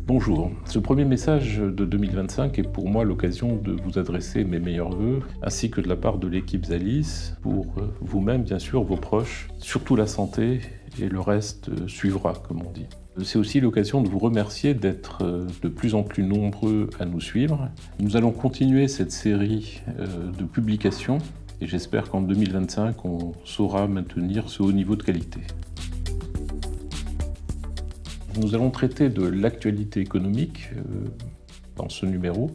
Bonjour, ce premier message de 2025 est pour moi l'occasion de vous adresser mes meilleurs vœux, ainsi que de la part de l'équipe Zalis, pour vous-même bien sûr, vos proches, surtout la santé, et le reste suivra, comme on dit. C'est aussi l'occasion de vous remercier d'être de plus en plus nombreux à nous suivre. Nous allons continuer cette série de publications, et j'espère qu'en 2025, on saura maintenir ce haut niveau de qualité. Nous allons traiter de l'actualité économique dans ce numéro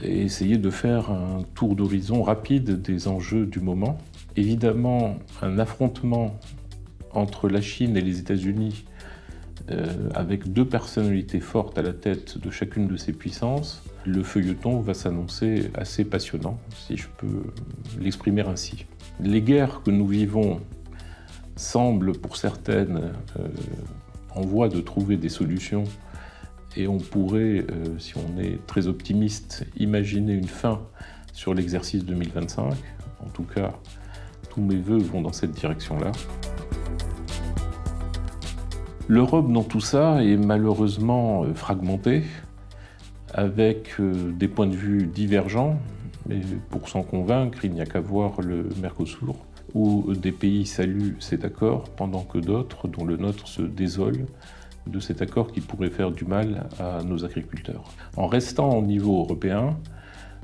et essayer de faire un tour d'horizon rapide des enjeux du moment. Évidemment, un affrontement entre la Chine et les États-Unis avec deux personnalités fortes à la tête de chacune de ces puissances, le feuilleton va s'annoncer assez passionnant, si je peux l'exprimer ainsi. Les guerres que nous vivons semblent pour certaines en voie de trouver des solutions et on pourrait, si on est très optimiste, imaginer une fin sur l'exercice 2025. En tout cas, tous mes vœux vont dans cette direction-là. L'Europe dans tout ça est malheureusement fragmentée, avec des points de vue divergents, mais pour s'en convaincre, il n'y a qu'à voir le Mercosur, où des pays saluent cet accord, pendant que d'autres, dont le nôtre, se désolent de cet accord qui pourrait faire du mal à nos agriculteurs. En restant au niveau européen,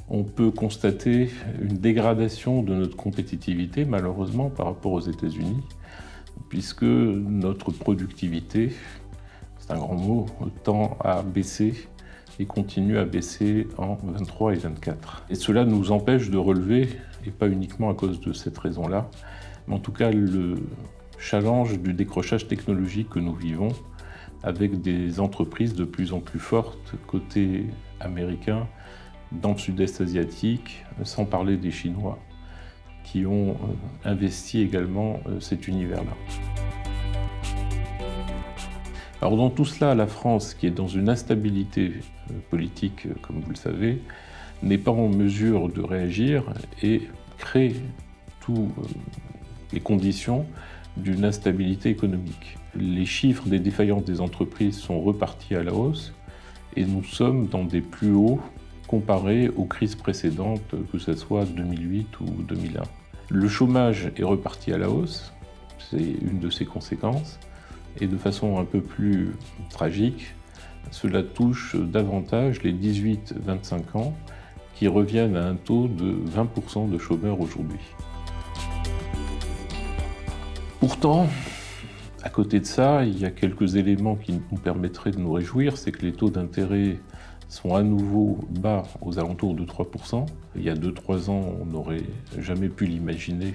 on peut constater une dégradation de notre compétitivité, malheureusement, par rapport aux États-Unis, puisque notre productivité, c'est un grand mot, tend à baisser et continue à baisser en 23 et 24. Et cela nous empêche de relever, et pas uniquement à cause de cette raison-là, mais en tout cas le challenge du décrochage technologique que nous vivons, avec des entreprises de plus en plus fortes côté américain, dans le sud-est asiatique, sans parler des Chinois, qui ont investi également cet univers-là. Alors dans tout cela, la France, qui est dans une instabilité politique, comme vous le savez, n'est pas en mesure de réagir et crée toutes les conditions d'une instabilité économique. Les chiffres des défaillances des entreprises sont repartis à la hausse et nous sommes dans des plus hauts comparés aux crises précédentes, que ce soit 2008 ou 2001. Le chômage est reparti à la hausse, c'est une de ses conséquences, et de façon un peu plus tragique, cela touche davantage les 18-25 ans qui reviennent à un taux de 20% de chômeurs aujourd'hui. Pourtant, à côté de ça, il y a quelques éléments qui nous permettraient de nous réjouir, c'est que les taux d'intérêt sont à nouveau bas aux alentours de 3%. Il y a 2-3 ans, on n'aurait jamais pu l'imaginer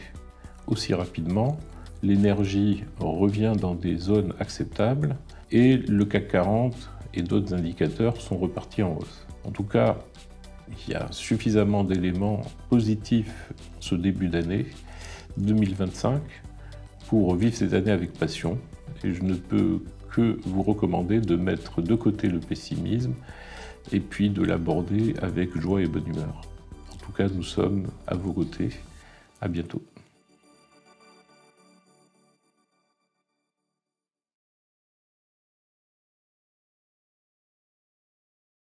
aussi rapidement. L'énergie revient dans des zones acceptables et le CAC 40 et d'autres indicateurs sont repartis en hausse. En tout cas, il y a suffisamment d'éléments positifs ce début d'année 2025 pour vivre cette année avec passion. Et je ne peux que vous recommander de mettre de côté le pessimisme et puis de l'aborder avec joie et bonne humeur. En tout cas, nous sommes à vos côtés. À bientôt.